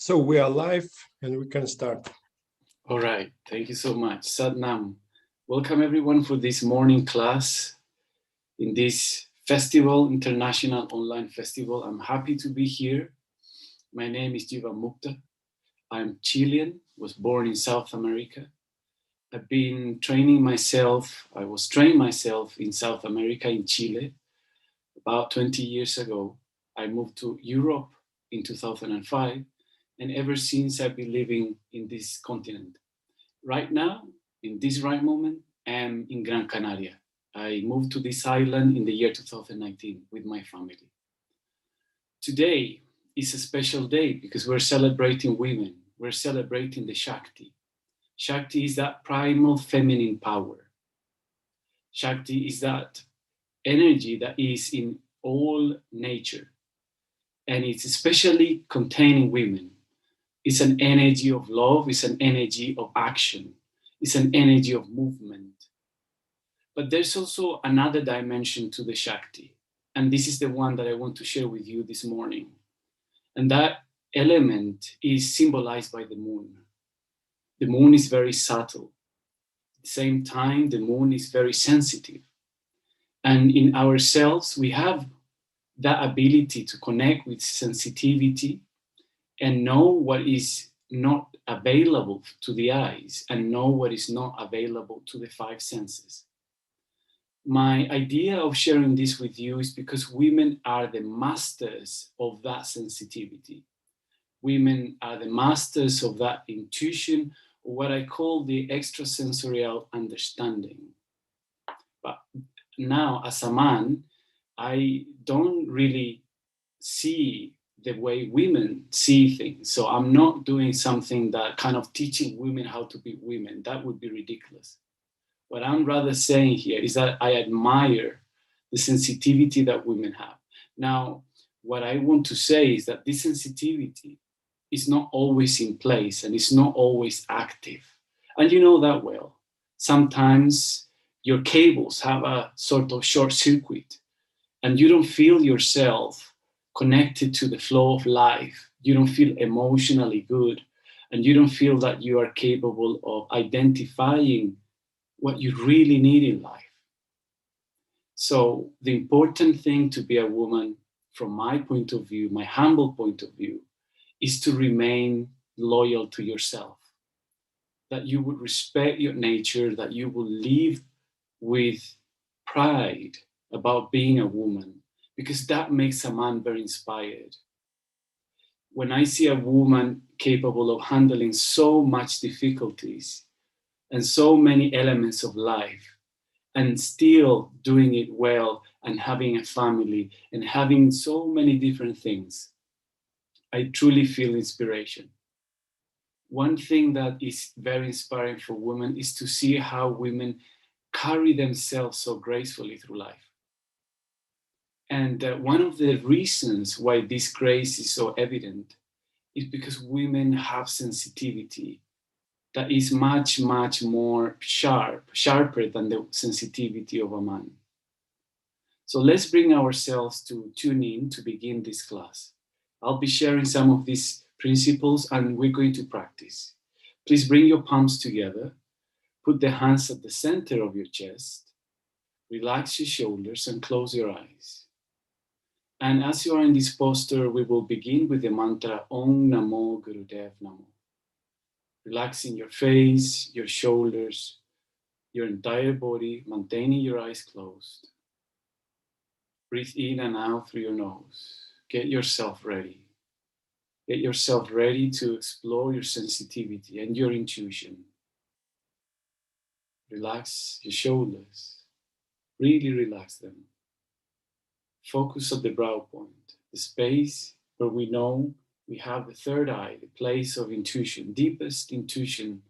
So we are live and we can start. All right, thank you so much. Satnam. Welcome everyone for this morning class in this festival, International Online Festival. I'm happy to be here. My name is Jivan Mukta. I'm Chilean, was born in South America. I've been training myself, I was trained myself in South America, in Chile, about 20 years ago. I moved to Europe in 2005, and ever since I've been living in this continent. Right now, in this right moment, I'm in Gran Canaria. I moved to this island in the year 2019 with my family. Today is a special day because we're celebrating women. We're celebrating the Shakti. Shakti is that primal feminine power. Shakti is that energy that is in all nature, and it's especially containing women. It's an energy of love, it's an energy of action, it's an energy of movement. But there's also another dimension to the Shakti, and this is the one that I want to share with you this morning. And that element is symbolized by the moon. The moon is very subtle. At the same time, the moon is very sensitive. And in ourselves, we have that ability to connect with sensitivity and know what is not available to the eyes and know what is not available to the five senses. My idea of sharing this with you is because women are the masters of that sensitivity. Women are the masters of that intuition, or what I call the extrasensorial understanding. But now, as a man, I don't really see the way women see things. So I'm not doing something that kind of teaching women how to be women. That would be ridiculous. What I'm rather saying here is that I admire the sensitivity that women have. Now, what I want to say is that this sensitivity is not always in place and it's not always active. And you know that well. Sometimes your cables have a sort of short circuit and you don't feel yourself connected to the flow of life. You don't feel emotionally good, and you don't feel that you are capable of identifying what you really need in life. So, the important thing to be a woman, from my point of view, my humble point of view, is to remain loyal to yourself. That you would respect your nature, that you will live with pride about being a woman, because that makes a man very inspired. When I see a woman capable of handling so much difficulties and so many elements of life and still doing it well and having a family and having so many different things, I truly feel inspiration. One thing that is very inspiring for women is to see how women carry themselves so gracefully through life. And one of the reasons why this grace is so evident is because women have sensitivity that is much, much more sharper than the sensitivity of a man. So let's bring ourselves to tune in to begin this class. I'll be sharing some of these principles and we're going to practice. Please bring your palms together, put the hands at the center of your chest, relax your shoulders and close your eyes. And as you are in this posture, we will begin with the mantra Om Namo Gurudev Namo. Relaxing your face, your shoulders, your entire body, maintaining your eyes closed. Breathe in and out through your nose. Get yourself ready. Get yourself ready to explore your sensitivity and your intuition. Relax your shoulders. Really relax them. Focus on the brow point, the space where we know we have the third eye, the place of intuition, deepest intuition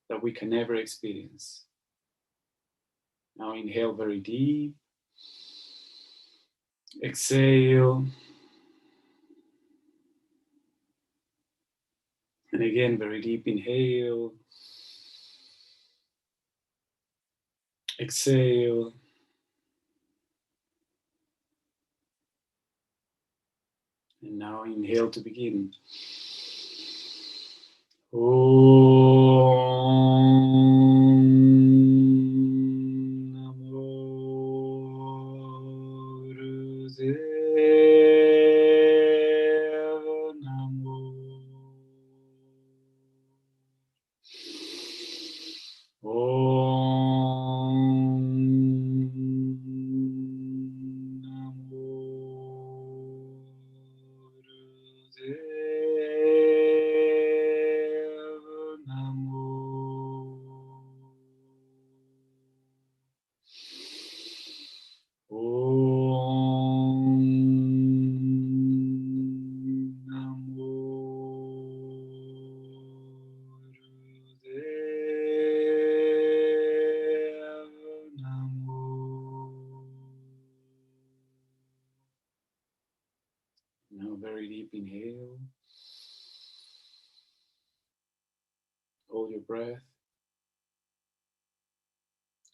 that we can ever experience. Now inhale very deep. Exhale. And again, very deep inhale. Exhale. And now inhale to begin. Now, very deep inhale. Hold your breath.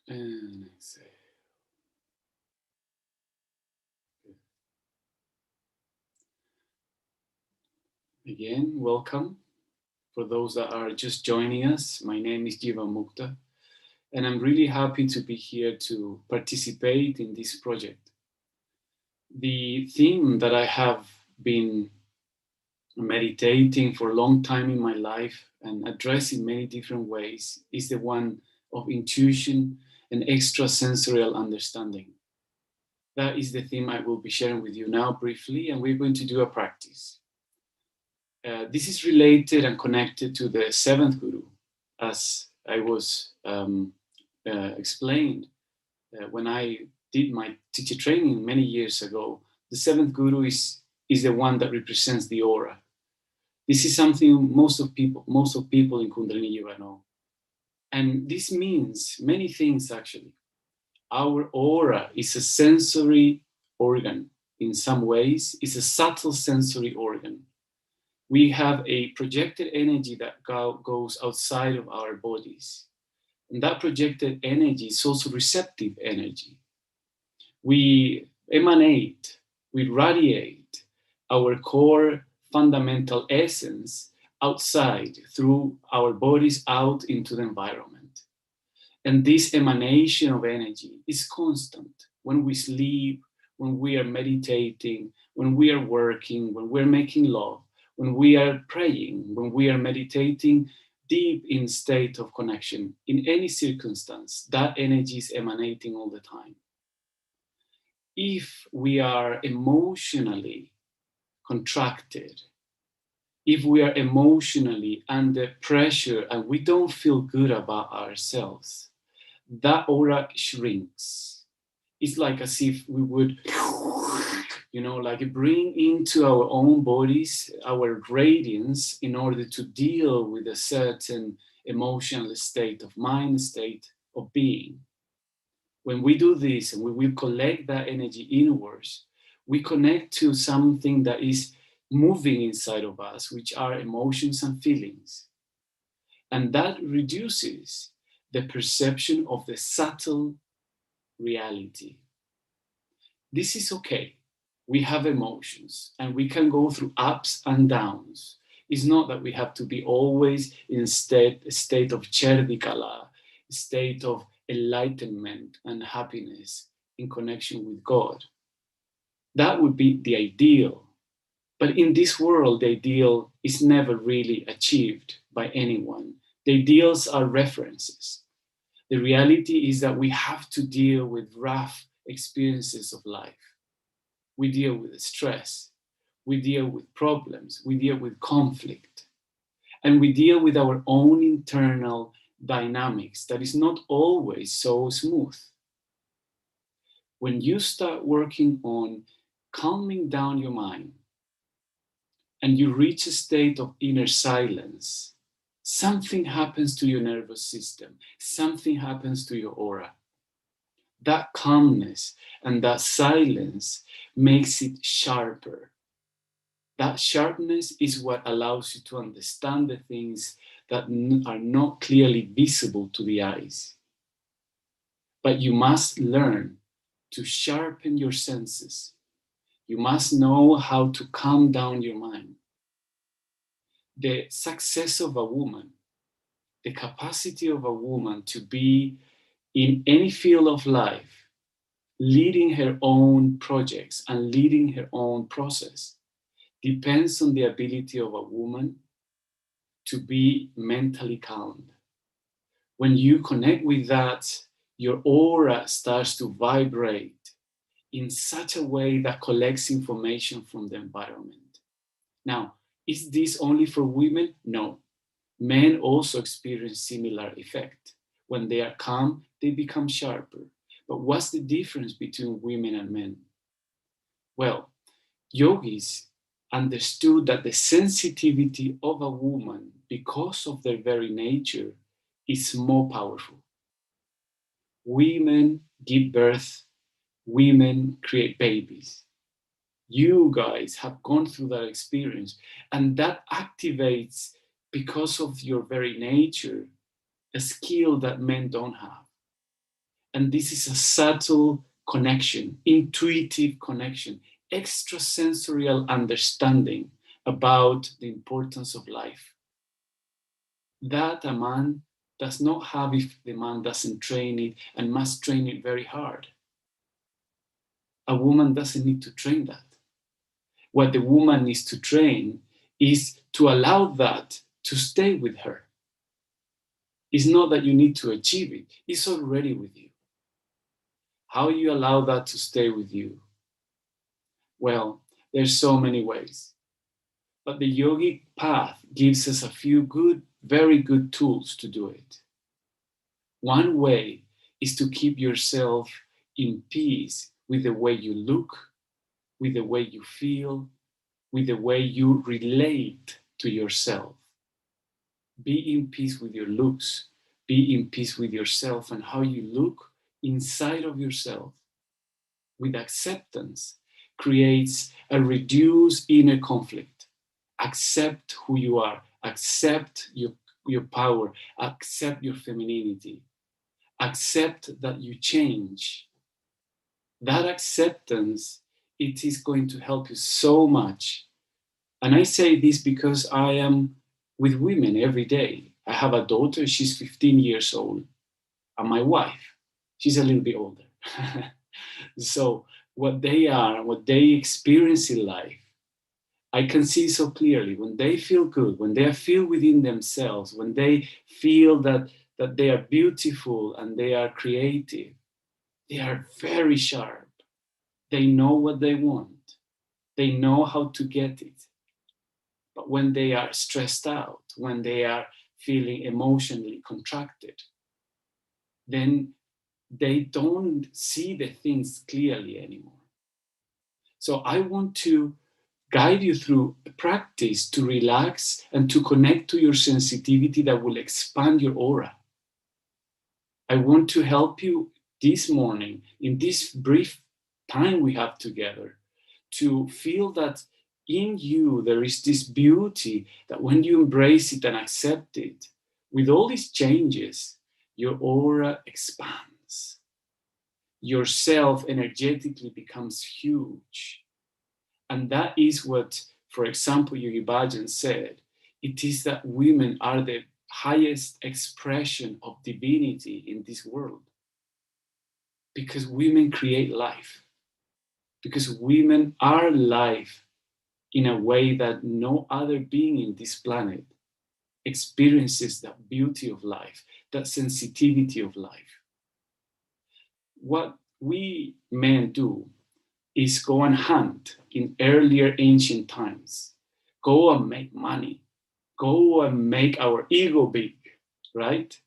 And exhale. Again, welcome. For those that are just joining us, my name is Jivan Mukta, and I'm really happy to be here to participate in this project. The theme that I have been meditating for a long time in my life and addressing many different ways is the one of intuition and extrasensorial understanding. That is the theme I will be sharing with you now briefly, and we're going to do a practice. This is related and connected to the seventh guru, as I was explained when I did my teacher training many years ago. The seventh guru is the one that represents the aura. This is something most of people in Kundalini Yoga know. And this means many things actually. Our aura is a sensory organ in some ways. It's a subtle sensory organ. We have a projected energy that goes outside of our bodies. And that projected energy is also receptive energy. We emanate, we radiate our core fundamental essence outside through our bodies out into the environment. And this emanation of energy is constant when we sleep, when we are meditating, when we are working, when we're making love, when we are praying, when we are meditating deep in state of connection. In any circumstance, that energy is emanating all the time. If we are emotionally contracted, if we are emotionally under pressure and we don't feel good about ourselves, that aura shrinks. It's like as if we would, like bring into our own bodies our radiance in order to deal with a certain emotional state of mind, state of being. When we do this and we will collect that energy inwards, we connect to something that is moving inside of us, which are emotions and feelings. And that reduces the perception of the subtle reality. This is okay. We have emotions and we can go through ups and downs. It's not that we have to be always in a state of cherdikala, a state of enlightenment and happiness in connection with God. That would be the ideal. But in this world, the ideal is never really achieved by anyone. The ideals are references. The reality is that we have to deal with rough experiences of life. We deal with stress. We deal with problems. We deal with conflict. And we deal with our own internal dynamics that is not always so smooth. When you start working on calming down your mind and you reach a state of inner silence, something happens to your nervous system, something happens to your aura. That calmness and that silence makes it sharper. That sharpness is what allows you to understand the things that are not clearly visible to the eyes. But you must learn to sharpen your senses. You must know how to calm down your mind. the success of a woman, the capacity of a woman to be in any field of life, leading her own projects and leading her own process, depends on the ability of a woman to be mentally calm. When you connect with that, your aura starts to vibrate in such a way that collects information from the environment. Now, is this only for women? No. Men also experience similar effect. When they are calm, they become sharper. But what's the difference between women and men? Well, yogis understood that the sensitivity of a woman, because of their very nature, is more powerful. Women give birth, women create babies. You guys have gone through that experience, and that activates, because of your very nature, a skill that men don't have. And this is a subtle connection, intuitive connection, extrasensorial understanding about the importance of life. That a man does not have if the man doesn't train it and must train it very hard. A woman doesn't need to train that. What the woman needs to train is to allow that to stay with her. It's not that you need to achieve it, it's already with you. How you allow that to stay with you? Well, there's so many ways. But the yogic path gives us a few good, very good tools to do it. One way is to keep yourself in peace with the way you look, with the way you feel, with the way you relate to yourself. Be in peace with your looks. Be in peace with yourself and how you look inside of yourself. With acceptance creates a reduced inner conflict. Accept who you are. Accept your power. Accept your femininity. Accept that you change. That acceptance, it is going to help you so much. And I say this because I am with women every day. I have a daughter, she's 15 years old, and my wife, she's a little bit older. So what they are, what they experience in life, I can see so clearly. When they feel good, when they feel within themselves, when they feel that they are beautiful and they are creative, they are very sharp. They know what they want. They know how to get it. But when they are stressed out, when they are feeling emotionally contracted, then they don't see the things clearly anymore. So I want to guide you through a practice to relax and to connect to your sensitivity that will expand your aura. I want to help you this morning, in this brief time we have together, to feel that in you there is this beauty that when you embrace it and accept it, with all these changes, your aura expands. Yourself energetically becomes huge. And that is what, for example, Yogi Bhajan said. It is that women are the highest expression of divinity in this world. Because women create life. Because women are life in a way that no other being in this planet experiences that beauty of life, that sensitivity of life. What we men do is go and hunt in earlier ancient times. Go and make money. Go and make our ego big, right?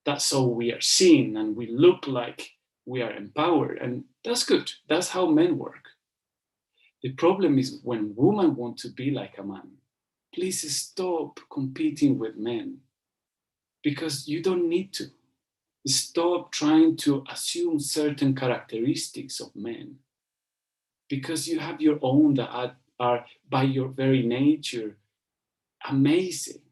That's how we are seen and we look like we are empowered. And that's good. That's how men work. The problem is when women want to be like a man. Please stop competing with men because you don't need to. Stop trying to assume certain characteristics of men because you have your own that are by your very nature amazing.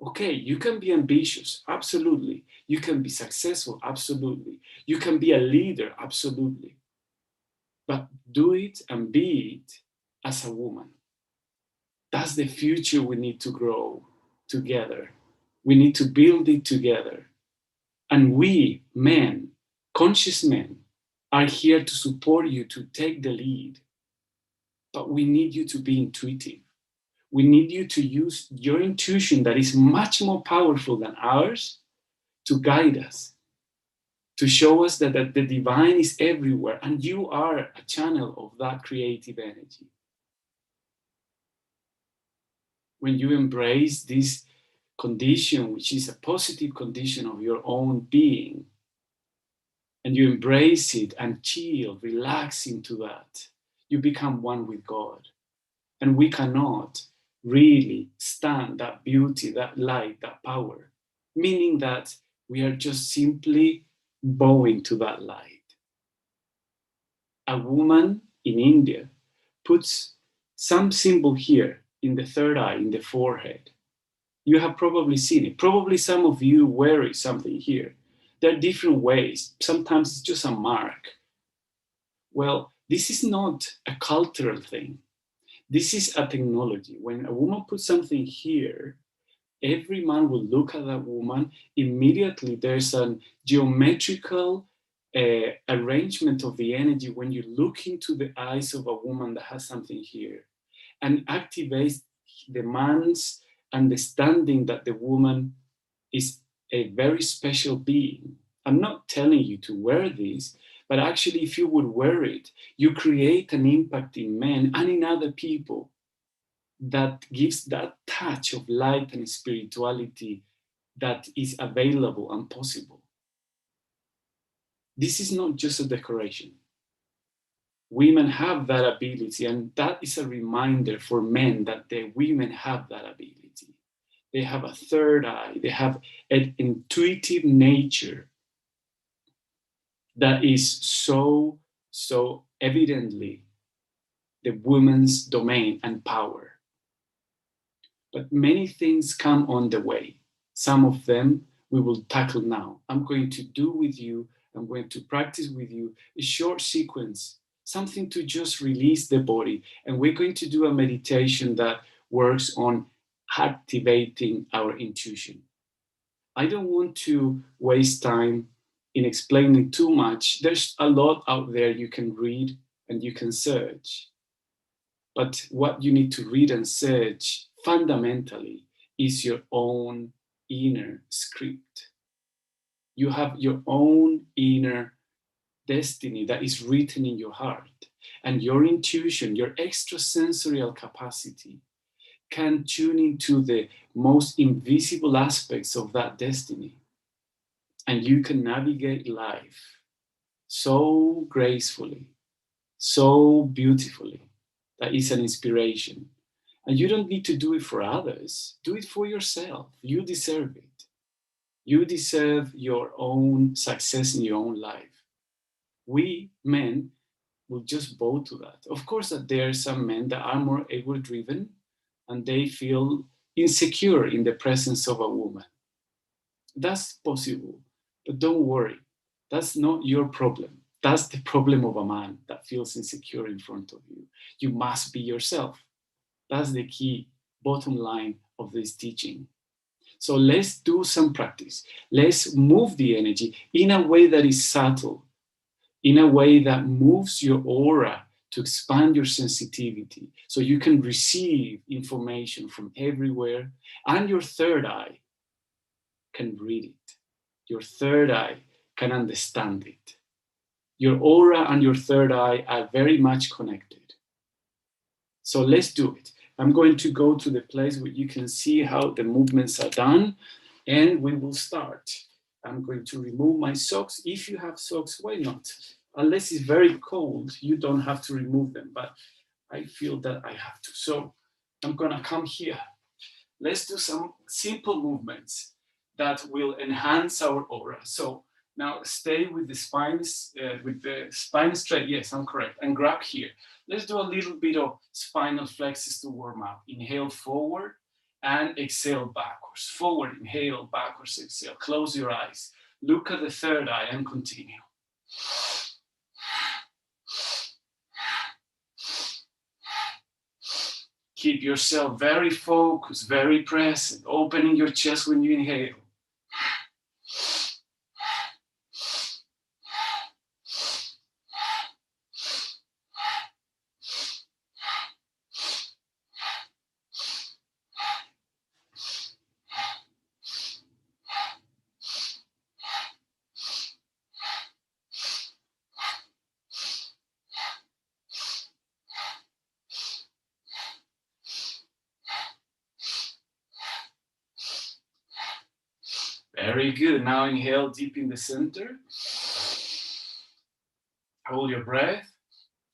Okay, you can be ambitious, absolutely. You can be successful, absolutely. You can be a leader, absolutely. But do it and be it as a woman. That's the future we need to grow together. We need to build it together. And we, men, conscious men, are here to support you to take the lead. But we need you to be intuitive. We need you to use your intuition that is much more powerful than ours to guide us, to show us that the divine is everywhere and you are a channel of that creative energy. When you embrace this condition, which is a positive condition of your own being, and you embrace it and chill, relax into that, you become one with God. And we cannot really stand that beauty, that light, that power, meaning that we are just simply bowing to that light. A woman in India puts some symbol here in the third eye, in the forehead. You have probably seen it. Probably some of you wear something here. There are different ways. Sometimes it's just a mark. Well, this is not a cultural thing. This is a technology. When a woman puts something here, every man will look at that woman. Immediately, there's a geometrical arrangement of the energy when you look into the eyes of a woman that has something here, and activates the man's understanding that the woman is a very special being. I'm not telling you to wear this, but actually, if you would wear it, you create an impact in men and in other people that gives that touch of light and spirituality that is available and possible. This is not just a decoration. Women have that ability, and that is a reminder for men that the women have that ability. They have a third eye, they have an intuitive nature that is so evidently the woman's domain and power. But many things come on the way. Some of them we will tackle now. I'm going to do with you, I'm going to practice with you a short sequence, something to just release the body. And we're going to do a meditation that works on activating our intuition. I don't want to waste time in explaining too much. There's a lot out there you can read and you can search. But what you need to read and search fundamentally is your own inner script. You have your own inner destiny that is written in your heart. And your intuition, your extrasensorial capacity, can tune into the most invisible aspects of that destiny. And you can navigate life so gracefully, so beautifully, that is an inspiration. And you don't need to do it for others. Do it for yourself. You deserve it. You deserve your own success in your own life. We men will just bow to that. Of course, that there are some men that are more ego-driven and they feel insecure in the presence of a woman. That's possible, but don't worry. That's not your problem. That's the problem of a man that feels insecure in front of you. You must be yourself. That's the key bottom line of this teaching. So let's do some practice. Let's move the energy in a way that is subtle, in a way that moves your aura to expand your sensitivity so you can receive information from everywhere, and your third eye can read it. Your third eye can understand it. Your aura and your third eye are very much connected. So let's do it. I'm going to go to the place where you can see how the movements are done, and we will start. I'm going to remove my socks. If you have socks, why not? Unless it's very cold, you don't have to remove them, but I feel that I have to. So I'm gonna come here. Let's do some simple movements that will enhance our aura. So now stay with the spine straight. Yes, I'm correct. And grab here. Let's do a little bit of spinal flexes to warm up. Inhale forward and exhale backwards. Forward, inhale, backwards, exhale. Close your eyes. Look at the third eye and continue. Keep yourself very focused, very present, opening your chest when you inhale. Very good. Now inhale deep in the center. Hold your breath.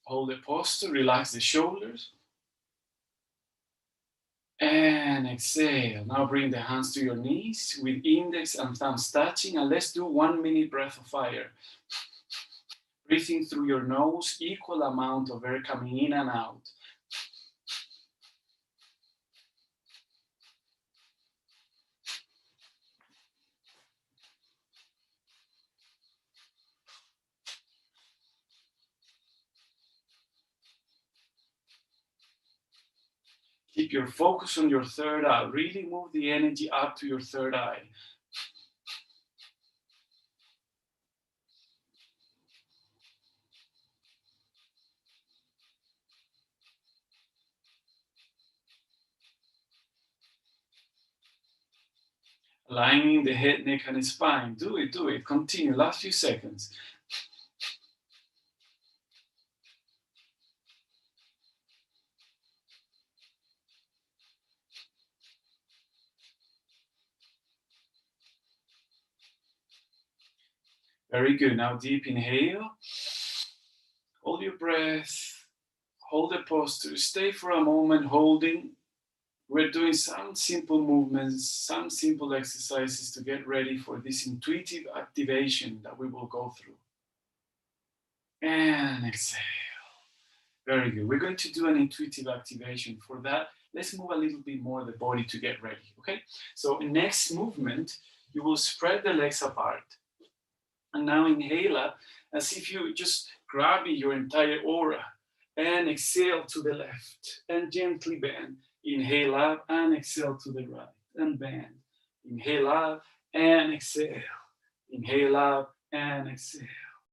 Hold the posture. Relax the shoulders. And exhale. Now bring the hands to your knees with index and thumbs touching. And let's do 1 minute breath of fire. Breathing through your nose, equal amount of air coming in and out. Keep your focus on your third eye. Really move the energy up to your third eye. Aligning the head, neck, and spine. Do it, do it. Continue. Last few seconds. Very good. Now deep inhale. Hold your breath. Hold the posture. Stay for a moment holding. We're doing some simple movements, some simple exercises to get ready for this intuitive activation that we will go through. And exhale. Very good. We're going to do an intuitive activation. For that, let's move a little bit more the body to get ready, okay? So next movement, you will spread the legs apart. And now inhale as if you just grabbing your entire aura, and exhale to the left and gently bend. Inhale up and exhale to the right and bend. Inhale up and exhale. Inhale up and exhale.